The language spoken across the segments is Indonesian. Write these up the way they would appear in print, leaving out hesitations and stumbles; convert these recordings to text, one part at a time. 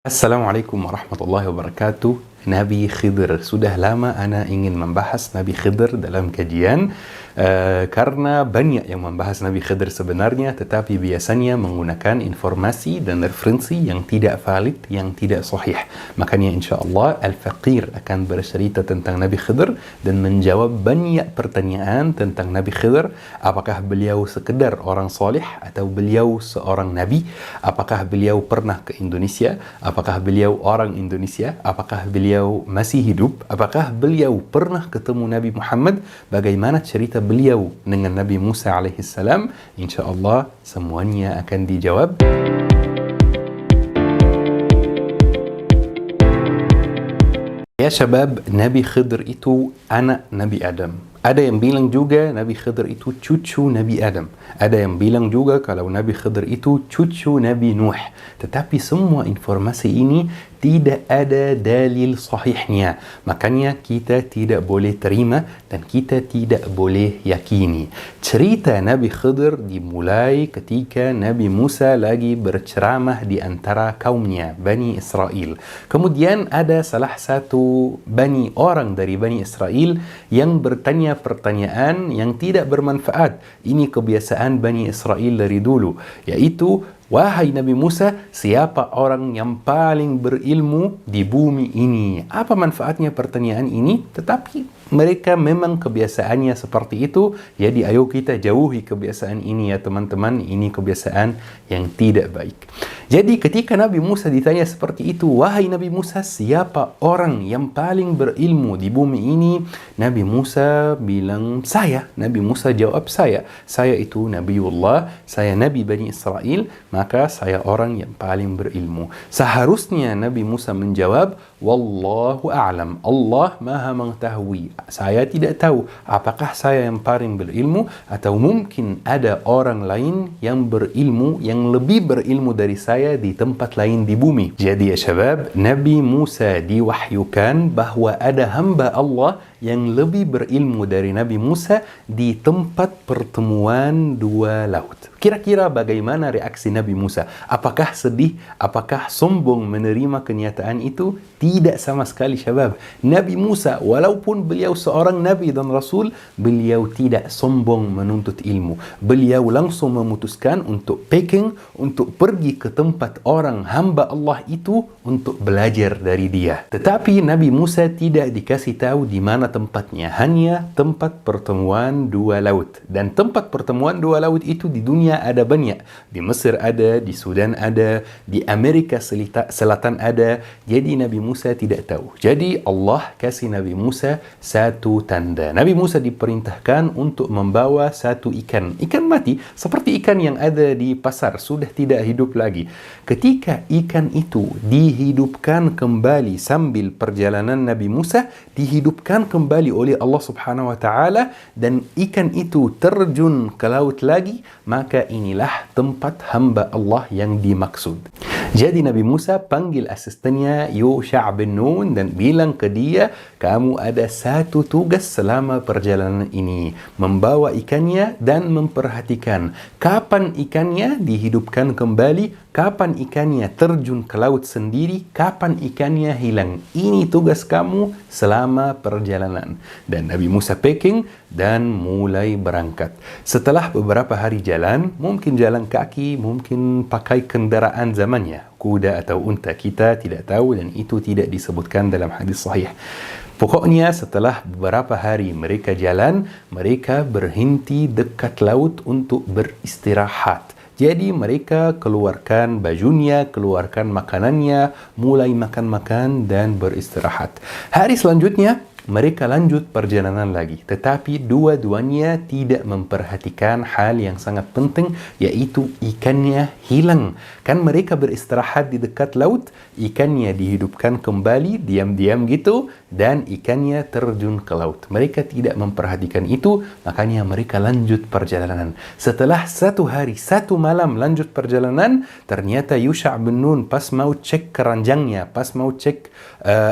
Assalamualaikum warahmatullahi wabarakatuh. Nabi Khidir. Sudah lama ana ingin membahas Nabi Khidir dalam kajian karena banyak yang membahas Nabi Khidir sebenarnya, tetapi biasanya menggunakan informasi dan referensi yang tidak valid, yang tidak sahih. Makanya insya-Allah Al-Faqir akan bercerita tentang Nabi Khidir dan menjawab banyak pertanyaan tentang Nabi Khidir. Apakah beliau sekedar orang soleh atau beliau seorang nabi? Apakah beliau pernah ke Indonesia? Apakah beliau orang Indonesia? Apakah beliau masih hidup? Apakah beliau pernah ketemu Nabi Muhammad? Bagaimana cerita beliau dengan Nabi Musa alaihissalam? InsyaAllah semuanya akan dijawab. Ya syabab, Nabi Khidir itu anak Nabi Adam. Ada yang bilang juga Nabi Khidir itu cucu Nabi Adam. Ada yang bilang juga kalau Nabi Khidir itu cucu Nabi Nuh. Tetapi semua informasi ini tidak ada dalil sahihnya. Makanya kita tidak boleh terima dan kita tidak boleh yakini. Cerita Nabi Khidir dimulai ketika Nabi Musa lagi berceramah di antara kaumnya, Bani Israel. Kemudian ada salah satu orang dari Bani Israel yang bertanya pertanyaan yang tidak bermanfaat. Ini kebiasaan Bani Israel dari dulu, yaitu, wahai Nabi Musa, siapa orang yang paling berilmu di bumi ini? Apa manfaatnya pertanyaan ini? Tetapi mereka memang kebiasaannya seperti itu. Jadi ayo kita jauhi kebiasaan ini ya teman-teman. Ini kebiasaan yang tidak baik. Jadi ketika Nabi Musa ditanya seperti itu, wahai Nabi Musa, siapa orang yang paling berilmu di bumi ini? Nabi Musa bilang, saya. Nabi Musa jawab, saya. Saya itu Nabiullah, saya Nabi Bani Israel, maka saya orang yang paling berilmu. Seharusnya Nabi Musa menjawab, wallahu a'lam, Allah maha mengetahui. Saya tidak tahu apakah saya yang paling berilmu atau mungkin ada orang lain yang berilmu, yang lebih berilmu dari saya di tempat lain di bumi. Jadi ya syabab, Nabi Musa diwahyukan bahwa ada hamba Allah yang lebih berilmu dari Nabi Musa di tempat pertemuan dua laut. Kira-kira bagaimana reaksi Nabi Musa? Apakah sedih? Apakah sombong menerima kenyataan itu? Tidak sama sekali syabab. Nabi Musa, walaupun beliau seorang Nabi dan Rasul, beliau tidak sombong menuntut ilmu. Beliau langsung memutuskan untuk packing, untuk pergi ke tempat orang hamba Allah itu untuk belajar dari dia. Tetapi Nabi Musa tidak dikasih tahu di mana tempatnya, hanya tempat pertemuan dua laut. Dan tempat pertemuan dua laut itu di dunia ada banyak. Di Mesir ada, di Sudan ada, di Amerika Selatan ada. Jadi Nabi Musa tidak tahu. Jadi Allah kasih Nabi Musa satu tanda. Nabi Musa diperintahkan untuk membawa satu ikan. Ikan mati, seperti ikan yang ada di pasar, sudah tidak hidup lagi. Ketika ikan itu dihidupkan kembali sambil perjalanan Nabi Musa, dihidupkan kembali oleh Allah Subhanahu wa taala dan ikan itu terjun ke laut lagi, maka inilah tempat hamba Allah yang dimaksud. Jadi Nabi Musa panggil asistennya Yusha' bin Nun dan bilang ke dia, kamu ada satu tugas selama perjalanan ini, membawa ikannya dan memperhatikan kapan ikannya dihidupkan kembali, kapan ikannya terjun ke laut sendiri, kapan ikannya hilang. Ini tugas kamu selama perjalanan. Dan Nabi Musa packing dan mulai berangkat. Setelah beberapa hari jalan, mungkin jalan kaki, mungkin pakai kendaraan zamannya, kuda atau unta, kita tidak tahu dan itu tidak disebutkan dalam hadis sahih. Pokoknya setelah beberapa hari mereka jalan, mereka berhenti dekat laut untuk beristirahat. Jadi mereka keluarkan bajunya, keluarkan makanannya, mulai makan-makan dan beristirahat. Hari selanjutnya mereka lanjut perjalanan lagi, tetapi dua-duanya tidak memperhatikan hal yang sangat penting, yaitu ikannya hilang. Kan mereka beristirahat di dekat laut, ikannya dihidupkan kembali diam-diam gitu dan ikannya terjun ke laut. Mereka tidak memperhatikan itu, makanya mereka lanjut perjalanan. Setelah satu hari, satu malam lanjut perjalanan, ternyata Yusha' bin Nun pas mau cek keranjangnya, pas mau cek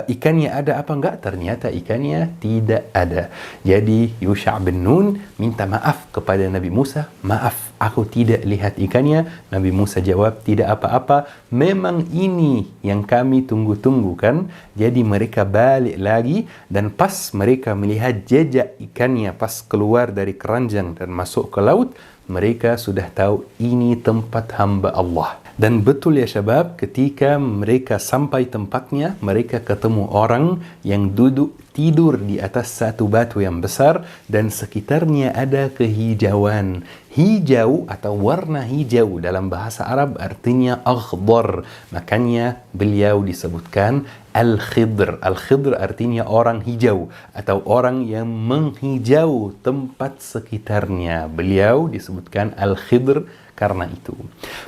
ikannya ada apa enggak, ternyata ikannya ikannya tidak ada. Jadi Yusha' bin Nun minta maaf kepada Nabi Musa, maaf, aku tidak lihat ikannya. Nabi Musa jawab, tidak apa-apa, memang ini yang kami tunggu-tunggu kan. Jadi mereka balik lagi, dan pas mereka melihat jejak ikannya pas keluar dari keranjang dan masuk ke laut, mereka sudah tahu ini tempat hamba Allah. Dan betul ya syabab, ketika mereka sampai tempatnya, mereka ketemu orang yang duduk tidur di atas satu batu yang besar, dan sekitarnya ada kehijauan. Hijau atau warna hijau dalam bahasa Arab artinya akhdar. Makanya beliau disebutkan Al-Khidr. Al-Khidr artinya orang hijau atau orang yang menghijau tempat sekitarnya. Beliau disebutkan Al-Khidr karena itu.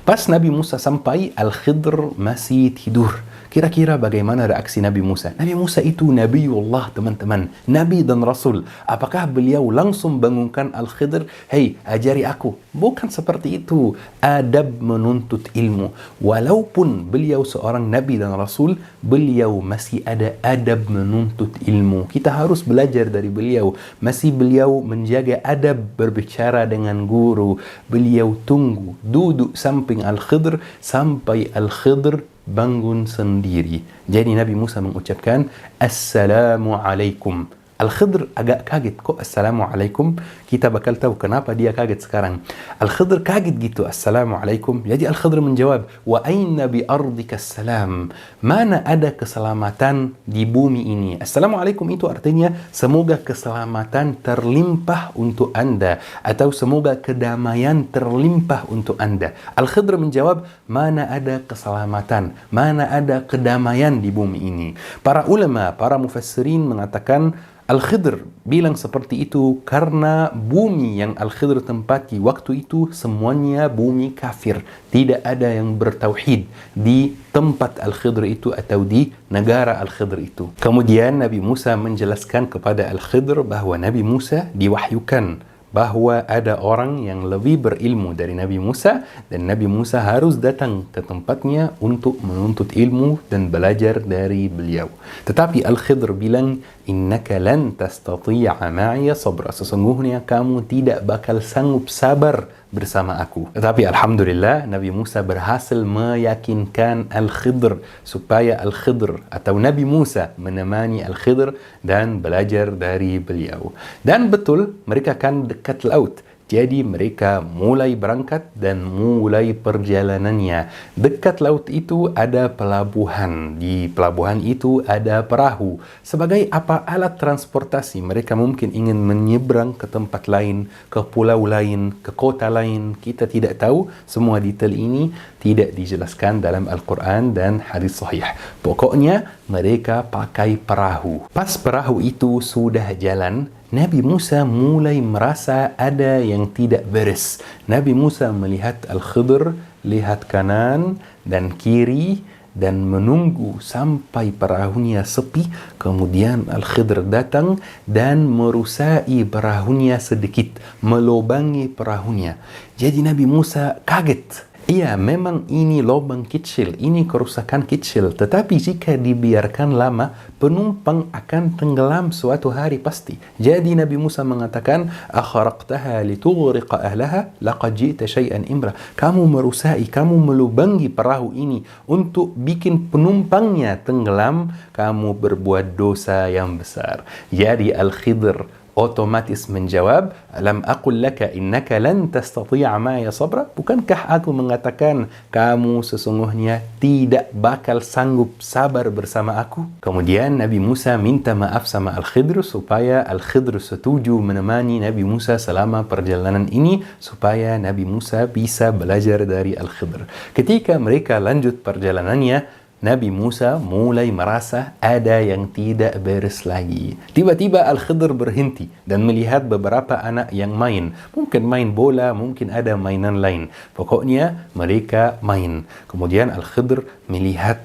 Pas Nabi Musa sampai, Al-Khidr masih tidur. Kira-kira bagaimana reaksi Nabi Musa? Nabi Musa itu Nabiullah, teman-teman. Nabi dan Rasul. Apakah beliau langsung bangunkan Al-Khidr? Hei, ajari aku. Bukan seperti itu. Adab menuntut ilmu. Walaupun beliau seorang Nabi dan Rasul, beliau masih ada adab menuntut ilmu. Kita harus belajar dari beliau. Masih beliau menjaga adab berbicara dengan guru. Beliau tunggu, duduk samping Al-Khidr sampai Al-Khidr bangun sendiri. Jadi Nabi Musa mengucapkan Assalamualaikum. Al-Khidr agak kaget, kok Assalamualaikum? Kita bakal tahu kenapa dia kaget sekarang. Al-Khidr kaget gitu, Assalamualaikum. Jadi Al-Khidr menjawab, wa aina bi ardika salam. Mana ada keselamatan di bumi ini? Assalamualaikum itu artinya semoga keselamatan terlimpah untuk Anda, atau semoga kedamaian terlimpah untuk Anda. Al-Khidr menjawab, mana ada keselamatan, mana ada kedamaian di bumi ini. Para ulama, para mufassirin mengatakan Al-Khidr bilang seperti itu karena bumi yang Al-Khidr tempati waktu itu semuanya bumi kafir. Tidak ada yang bertauhid di tempat Al-Khidr itu atau di negara Al-Khidr itu. Kemudian Nabi Musa menjelaskan kepada Al-Khidr bahwa Nabi Musa diwahyukan bahwa ada orang yang lebih berilmu dari Nabi Musa, dan Nabi Musa harus datang ke tempatnya untuk menuntut ilmu dan belajar dari beliau. Tetapi Al-Khidr bilang, innaka lan tastati'a ma'iya sabra. Sesungguhnya kamu tidak bakal sanggup sabar bersama aku. Tetapi Alhamdulillah, Nabi Musa berhasil meyakinkan Al-Khidr supaya Al-Khidr atau Nabi Musa menemani Al-Khidr dan belajar dari beliau. Dan betul, mereka kan dekat laut. Jadi mereka mulai berangkat dan mulai perjalanannya. Dekat laut itu ada pelabuhan. Di pelabuhan itu ada perahu. Sebagai apa? Alat transportasi. Mereka mungkin ingin menyeberang ke tempat lain, ke pulau lain, ke kota lain. Kita tidak tahu. Semua detail ini tidak dijelaskan dalam Al-Quran dan hadis sahih. Pokoknya mereka pakai perahu. Pas perahu itu sudah jalan, Nabi Musa mulai merasa ada yang tidak beres. Nabi Musa melihat Al-Khidr, lihat kanan dan kiri, dan menunggu sampai perahunya sepi. Kemudian Al-Khidr datang dan merusai perahunya sedikit, melubangi perahunya. Jadi Nabi Musa kaget. Iya, memang ini lubang kecil, ini kerusakan kecil. Tetapi jika dibiarkan lama, penumpang akan tenggelam suatu hari pasti. Jadi Nabi Musa mengatakan, akharaqtaha litughriqa ahlaha laqad ji'ta syai'an imra. Kamu merusai, kamu melubangi perahu ini untuk bikin penumpangnya tenggelam, kamu berbuat dosa yang besar. Jadi Al-Khidr otomatis menjawab, alam aqul laka innaka lan tastati'a ma'iya sabra? Bukankah aku mengatakan kamu sesungguhnya tidak bakal sanggup sabar bersama aku? Kemudian Nabi Musa minta maaf sama Al-Khidr supaya Al-Khidr setuju menemani Nabi Musa selama perjalanan ini, supaya Nabi Musa bisa belajar dari Al-Khidr. Ketika mereka lanjut perjalanannya, Nabi Musa mulai merasa ada yang tidak beres lagi. Tiba-tiba Al-Khidr berhenti dan melihat beberapa anak yang main. Mungkin main bola, mungkin ada mainan lain. Pokoknya mereka main. Kemudian Al-Khidr melihat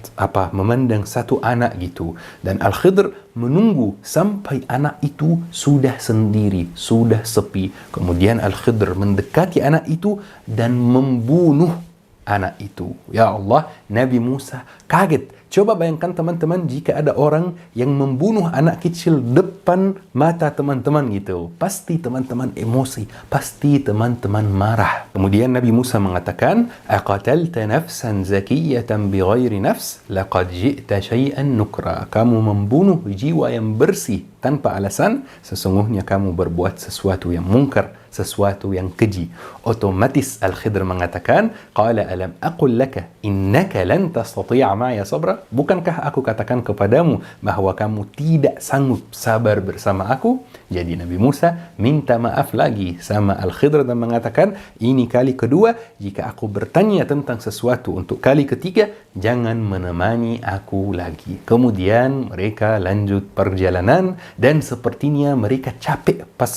memandang satu anak gitu. Dan Al-Khidr menunggu sampai anak itu sudah sendiri, sudah sepi. Kemudian Al-Khidr mendekati anak itu dan membunuh anak itu. Ya Allah, Nabi Musa kaget Coba bayangkan teman-teman jika ada orang yang membunuh anak kecil depan mata teman-teman gitu. Pasti teman-teman emosi, pasti teman-teman marah. Kemudian Nabi Musa mengatakan, "Aqatalta nafsan zakiyatan bighairi nafs, laqad ji'ta syai'an nukra." Kamu membunuh jiwa yang bersih tanpa alasan, sesungguhnya kamu berbuat sesuatu yang mungkar, sesuatu yang keji. Otomatis Al-Khidr mengatakan, "Qala alam aqul laka innaka lan tastati'a ma'aya sabra?" Bukankah aku katakan kepadamu bahwa kamu tidak sanggup sabar bersama aku? Jadi Nabi Musa minta maaf lagi sama Al-Khidr dan mengatakan, ini kali kedua, jika aku bertanya tentang sesuatu untuk kali ketiga, jangan menemani aku lagi. Kemudian mereka lanjut perjalanan dan sepertinya mereka capek pas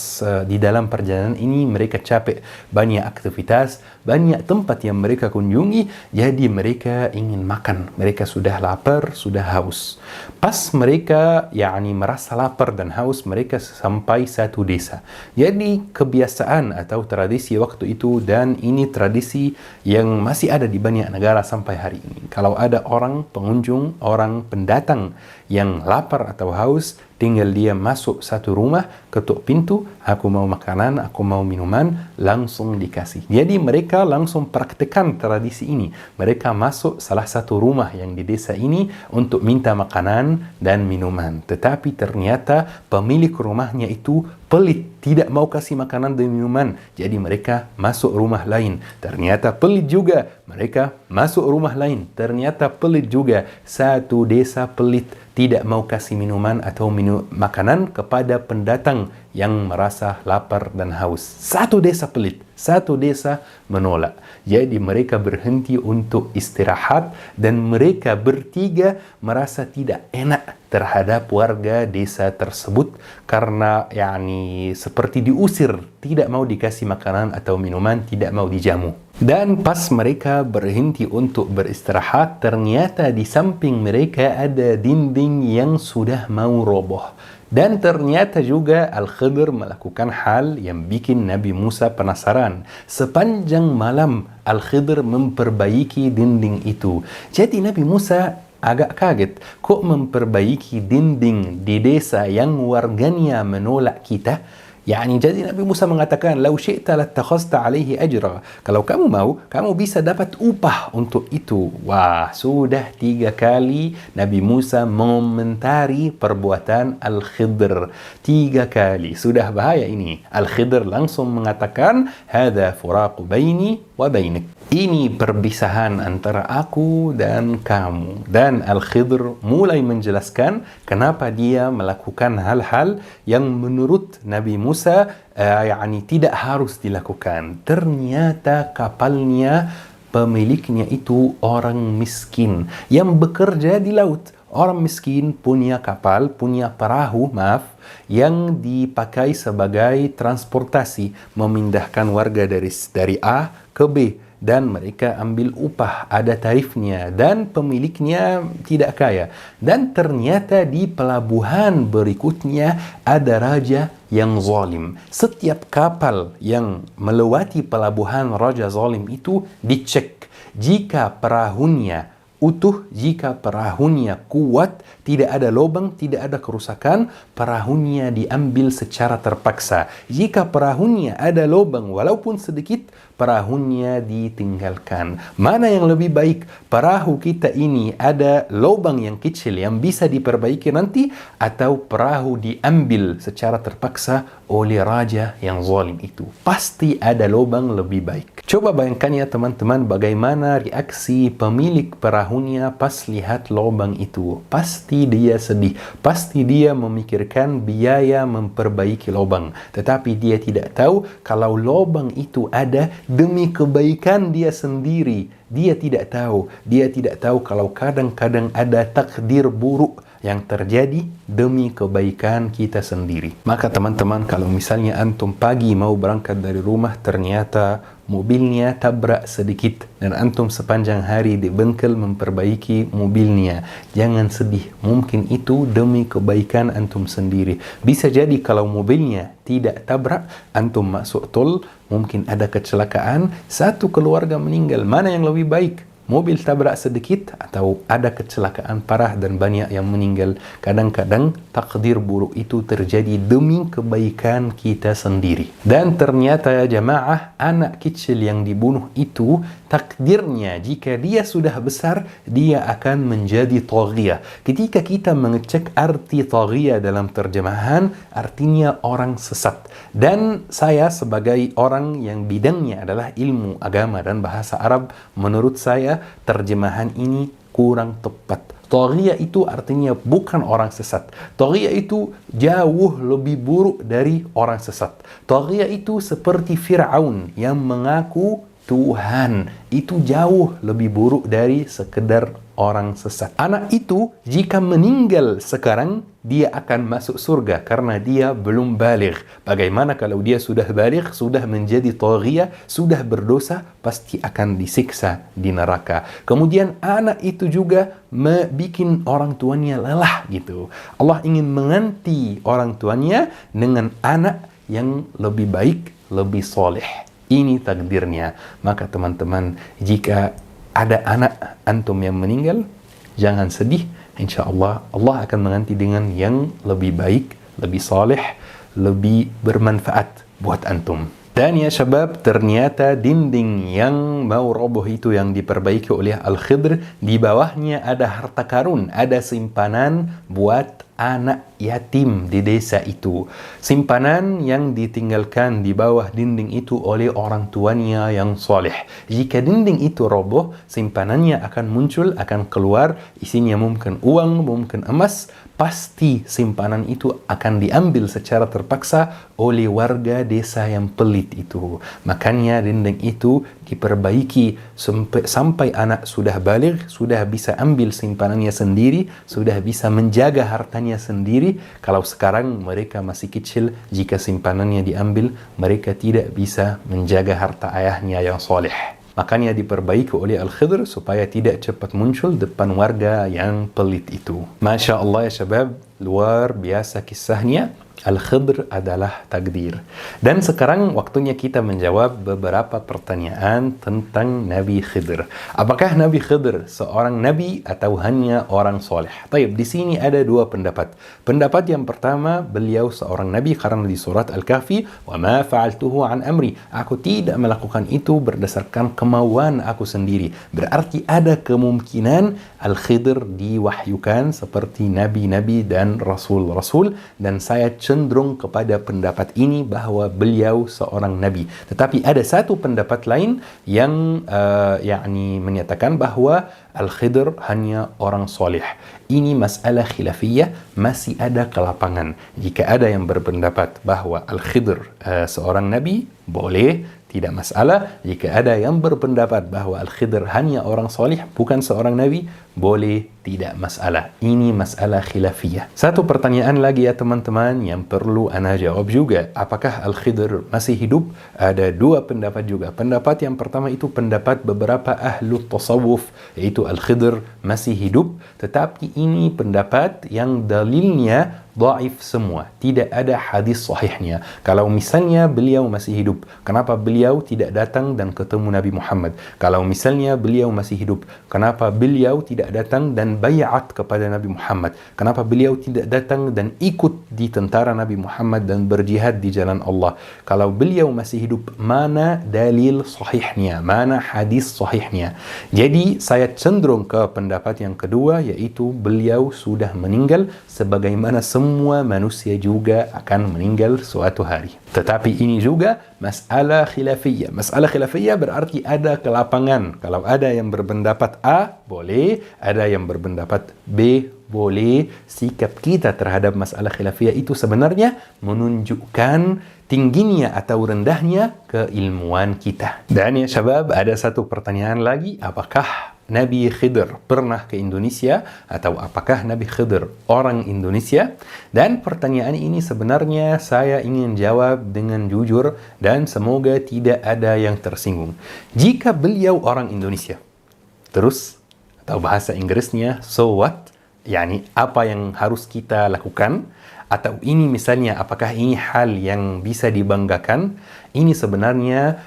di dalam perjalanan ini mereka capek, banyak aktivitas, banyak tempat yang mereka kunjungi, jadi mereka ingin makan, mereka sudah lapar, sudah haus. Pas mereka merasa lapar dan haus, mereka sampai satu desa. Jadi kebiasaan atau tradisi waktu itu, dan ini tradisi yang masih ada di banyak negara sampai hari ini. Kalau ada orang pengunjung, orang pendatang yang lapar atau haus, tinggal dia masuk satu rumah, ketuk pintu, aku mau makanan, aku mau minuman, langsung dikasih. Jadi mereka langsung praktekkan tradisi ini. Mereka masuk salah satu rumah yang di desa ini untuk minta makanan dan minuman. Tetapi ternyata pemilik rumahnya itu pelit, tidak mau kasih makanan dan minuman. Jadi mereka masuk rumah lain. Ternyata pelit juga. Mereka masuk rumah lain. Ternyata pelit juga. Satu desa pelit, tidak mau kasih minuman atau makanan kepada pendatang yang merasa lapar dan haus. Satu desa pelit, satu desa menolak. Jadi mereka berhenti untuk istirahat dan mereka bertiga merasa tidak enak terhadap warga desa tersebut karena seperti diusir, tidak mau dikasih makanan atau minuman, tidak mau dijamu. Dan pas mereka berhenti untuk beristirahat, ternyata di samping mereka ada dinding yang sudah mau roboh. Dan ternyata juga Al-Khidr melakukan hal yang bikin Nabi Musa penasaran. Sepanjang malam Al-Khidr memperbaiki dinding itu. Jadi Nabi Musa agak kaget, kok memperbaiki dinding di desa yang warganya menolak kita? Jadi Nabi Musa mengatakan, "Lau syi'ta lattakhazta 'alaihi ajra." Kalau kamu mau, kamu bisa dapat upah untuk itu. Wah, sudah 3 kali Nabi Musa mengomentari perbuatan Al-Khidr. 3 kali. Sudah bahaya ini. Al-Khidr langsung mengatakan, "Hadza furaqu baini wa bainik." Ini perpisahan antara aku dan kamu. Dan Al-Khidr mulai menjelaskan kenapa dia melakukan hal-hal yang menurut Nabi Musa tidak harus dilakukan. Ternyata kapalnya, pemiliknya itu orang miskin yang bekerja di laut. Orang miskin punya kapal, punya perahu, yang dipakai sebagai transportasi, memindahkan warga dari A ke B. Dan mereka ambil upah, ada tarifnya, dan pemiliknya tidak kaya. Dan ternyata di pelabuhan berikutnya ada raja yang zalim. Setiap kapal yang melewati pelabuhan raja zalim itu dicek. Jika perahunya utuh, jika perahunya kuat, tidak ada lubang, tidak ada kerusakan, perahunya diambil secara terpaksa. Jika perahunya ada lubang walaupun sedikit, perahunya ditinggalkan. Mana yang lebih baik? Perahu kita ini ada lubang yang kecil yang bisa diperbaiki nanti, atau perahu diambil secara terpaksa oleh raja yang zalim itu? Pasti ada lubang lebih baik. Coba bayangkan ya teman-teman, bagaimana reaksi pemilik perahunya pas lihat lubang itu. Pasti dia sedih, pasti dia memikirkan biaya memperbaiki lubang. Tetapi dia tidak tahu kalau lubang itu ada demi kebaikan dia sendiri. Dia tidak tahu kalau kadang-kadang ada takdir buruk yang terjadi demi kebaikan kita sendiri. Maka teman-teman, kalau misalnya antum pagi mau berangkat dari rumah, ternyata mobilnya tabrak sedikit dan antum sepanjang hari di bengkel memperbaiki mobilnya, jangan sedih. Mungkin itu demi kebaikan antum sendiri. Bisa jadi kalau mobilnya tidak tabrak, antum masuk tol, mungkin ada kecelakaan, satu keluarga meninggal. Mana yang lebih baik? mobil tabrak sedikit atau ada kecelakaan parah dan banyak yang meninggal. Kadang-kadang takdir buruk itu terjadi demi kebaikan kita sendiri. Dan ternyata ya jamaah, anak kecil yang dibunuh itu takdirnya jika dia sudah besar dia akan menjadi taghiyah. Ketika kita mengecek arti taghiyah dalam terjemahan, artinya orang sesat. Dan saya sebagai orang yang bidangnya adalah ilmu agama dan bahasa Arab, menurut saya terjemahan ini kurang tepat. Taghiyah itu artinya bukan orang sesat. Taghiyah itu jauh lebih buruk dari orang sesat. Taghiyah itu seperti Fir'aun yang mengaku Tuhan, itu jauh lebih buruk dari sekedar orang sesat. Anak itu jika meninggal sekarang, dia akan masuk surga karena dia belum baligh. Bagaimana kalau dia sudah baligh, sudah menjadi taghiyah, sudah berdosa, pasti akan disiksa di neraka. Kemudian anak itu juga bikin orang tuanya lelah gitu. Allah ingin mengganti orang tuanya dengan anak yang lebih baik, lebih soleh. Ini takdirnya. Maka teman-teman, jika ada anak antum yang meninggal, jangan sedih. Insya Allah, Allah akan mengganti dengan yang lebih baik, lebih soleh, lebih bermanfaat buat antum. Dan ya syabab, ternyata dinding yang mau roboh itu yang diperbaiki oleh Al-Khidr, di bawahnya ada harta karun, ada simpanan buat anak yatim di desa itu. Simpanan yang ditinggalkan di bawah dinding itu oleh orang tuanya yang soleh. Jika dinding itu roboh, simpanannya akan muncul, akan keluar, isinya mungkin uang, mungkin emas. Pasti simpanan itu akan diambil secara terpaksa oleh warga desa yang pelit itu. Makanya dinding itu diperbaiki sampai anak sudah baligh, sudah bisa ambil simpanannya sendiri, sudah bisa menjaga hartanya sendiri. Kalau sekarang mereka masih kecil, jika simpanannya diambil, mereka tidak bisa menjaga harta ayahnya yang soleh. Makanya diperbaiki oleh Al-Khidr supaya tidak cepat muncul depan warga yang pelit itu. Masya Allah ya syabab, luar biasa kisahnya. Al-Khidr adalah takdir. Dan sekarang waktunya kita menjawab beberapa pertanyaan tentang Nabi Khidr. Apakah Nabi Khidr seorang nabi atau hanya orang soleh? Taib, di sini ada dua pendapat. Pendapat yang pertama, beliau seorang nabi karena di surat Al-Kahfi, "Wa ma fa'altuhu an amri." Aku tidak melakukan itu berdasarkan kemauan aku sendiri. Berarti ada kemungkinan Al-Khidr diwahyukan seperti nabi-nabi dan rasul-rasul, dan saya cenderung kepada pendapat ini bahwa beliau seorang nabi. Tetapi ada satu pendapat lain yang menyatakan bahwa Al-Khidr hanya orang soleh. Ini masalah khilafiyah, masih ada kelapangan. Jika ada yang berpendapat bahwa Al-Khidr seorang nabi, boleh, tidak masalah. Jika ada yang berpendapat bahwa Al-Khidr hanya orang soleh, bukan seorang nabi, boleh, tidak masalah. Ini masalah khilafiyah. Satu pertanyaan lagi ya teman-teman yang perlu ana jawab juga. Apakah Al-Khidr masih hidup? Ada dua pendapat juga. Pendapat yang pertama itu pendapat beberapa ahlu tasawuf, yaitu Al-Khidr masih hidup. Tetapi ini pendapat yang dalilnya dhaif semua. Tidak ada hadis sahihnya. Kalau misalnya beliau masih hidup, kenapa beliau tidak datang dan ketemu Nabi Muhammad? Kalau misalnya beliau masih hidup, kenapa beliau tidak datang dan bayat kepada Nabi Muhammad? Kenapa beliau tidak datang dan ikut di tentara Nabi Muhammad dan berjihad di jalan Allah? Kalau beliau masih hidup, mana dalil sahihnya? Mana hadis sahihnya? Jadi saya cenderung ke pendapat yang kedua, yaitu beliau sudah meninggal, sebagaimana semua manusia juga akan meninggal suatu hari. Tetapi ini juga masalah khilafiyah. Masalah khilafiyah berarti ada kelapangan. Kalau ada yang berpendapat A, boleh. Ada yang berpendapat B, boleh. Sikap kita terhadap masalah khilafiyah itu sebenarnya menunjukkan tingginya atau rendahnya keilmuan kita. Dan ya syabab, ada satu pertanyaan lagi. Apakah Nabi Khidr pernah ke Indonesia atau apakah Nabi Khidr orang Indonesia? Dan pertanyaan ini sebenarnya saya ingin jawab dengan jujur dan semoga tidak ada yang tersinggung. Jika beliau orang Indonesia, terus atau bahasa Inggrisnya so what? Yani apa yang harus kita lakukan? Atau ini misalnya apakah ini hal yang bisa dibanggakan? Ini sebenarnya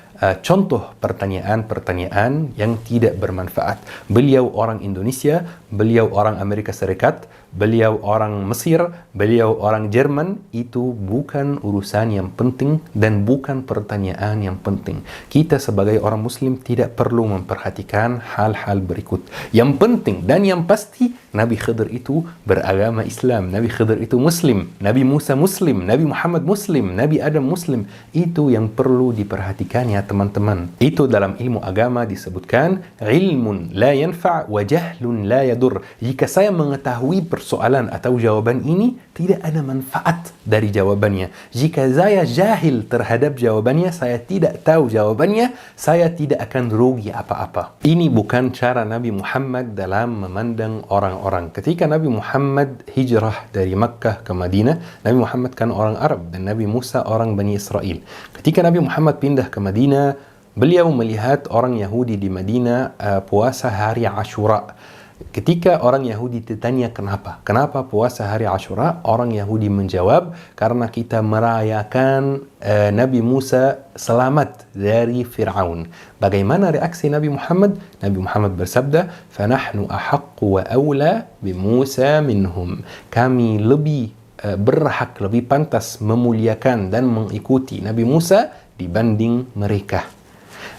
contoh pertanyaan-pertanyaan yang tidak bermanfaat. Beliau orang Indonesia, beliau orang Amerika Serikat, beliau orang Mesir, beliau orang Jerman, itu bukan urusan yang penting dan bukan pertanyaan yang penting. Kita sebagai orang Muslim tidak perlu memperhatikan hal-hal berikut. Yang penting dan yang pasti, Nabi Khidir itu beragama Islam, Nabi Khidir itu Muslim, Nabi Musa Muslim, Nabi Muhammad Muslim, Nabi Adam Muslim. Itu yang perlu diperhatikan ya teman-teman. Itu dalam ilmu agama disebutkan ilmun la yanfa' wa jahlun la yadur. Jika saya mengetahui persoalan atau jawaban ini, tidak ada manfaat dari jawabannya. Jika saya jahil terhadap jawabannya, saya tidak tahu jawabannya, saya tidak akan rugi apa-apa. Ini bukan cara Nabi Muhammad dalam memandang orang-orang. Ketika Nabi Muhammad hijrah dari Makkah ke Madinah, Nabi Muhammad kan orang Arab dan Nabi Musa orang Bani Israel. Ketika Nabi Muhammad pindah ke Madinah, beliau melihat orang Yahudi di Madinah puasa hari Ashura. Ketika orang Yahudi ditanya kenapa puasa hari Ashura, orang Yahudi menjawab, karena kita merayakan Nabi Musa selamat dari Fir'aun. Bagaimana reaksi Nabi Muhammad? Nabi Muhammad bersabda, "Fanahnu ahaqqu wa awla bi Musa minhum." Kami lebih berhak, lebih pantas memuliakan dan mengikuti Nabi Musa dibanding mereka.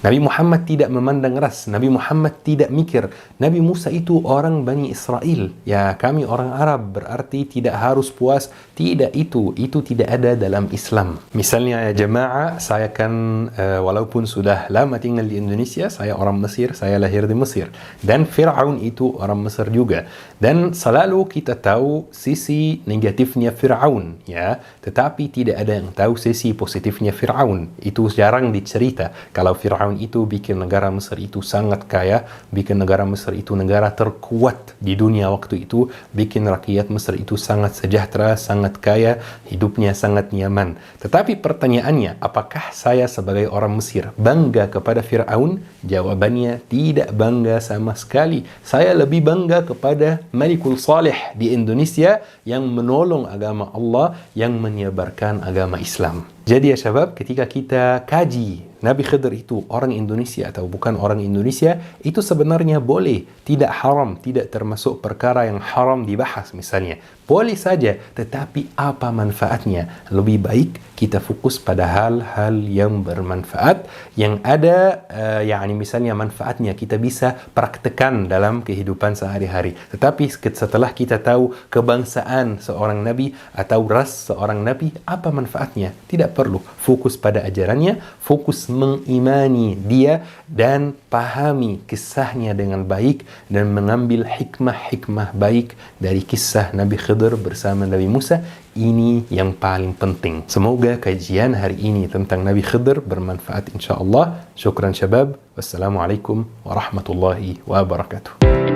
Nabi Muhammad tidak memandang ras, Nabi Muhammad tidak mikir Nabi Musa itu orang Bani Israel, ya kami orang Arab berarti tidak harus puas. Tidak, itu tidak ada dalam Islam. Misalnya ya jemaah, saya kan walaupun sudah lama tinggal di Indonesia, saya orang Mesir, saya lahir di Mesir, dan Fir'aun itu orang Mesir juga, dan selalu kita tahu sisi negatifnya Fir'aun, ya, tetapi tidak ada yang tahu sisi positifnya Fir'aun. Itu jarang dicerita. Kalau Fir'aun itu bikin negara Mesir itu sangat kaya, bikin negara Mesir itu negara terkuat di dunia waktu itu, bikin rakyat Mesir itu sangat sejahtera, sangat kaya, hidupnya sangat nyaman. Tetapi pertanyaannya, apakah saya sebagai orang Mesir bangga kepada Fir'aun? Jawabannya tidak bangga sama sekali. Saya lebih bangga kepada Malikul Saleh di Indonesia yang menolong agama Allah, yang menyebarkan agama Islam. Jadi ya syabab, ketika kita kaji Nabi Khidir itu orang Indonesia atau bukan orang Indonesia, itu sebenarnya boleh, tidak haram, tidak termasuk perkara yang haram dibahas misalnya. Boleh saja, tetapi apa manfaatnya? Lebih baik kita fokus pada hal-hal yang bermanfaat, yang ada misalnya manfaatnya kita bisa praktekkan dalam kehidupan sehari-hari. Tetapi setelah kita tahu kebangsaan seorang nabi atau ras seorang nabi, apa manfaatnya? Tidak perlu. Fokus pada ajarannya, fokus mengimani dia dan pahami kisahnya dengan baik dan mengambil hikmah-hikmah baik dari kisah Nabi Khidir bersama Nabi Musa. Ini yang paling penting. Semoga kajian hari ini tentang Nabi Khidir bermanfaat insyaAllah. Syukran syabab. Wassalamualaikum warahmatullahi wabarakatuh.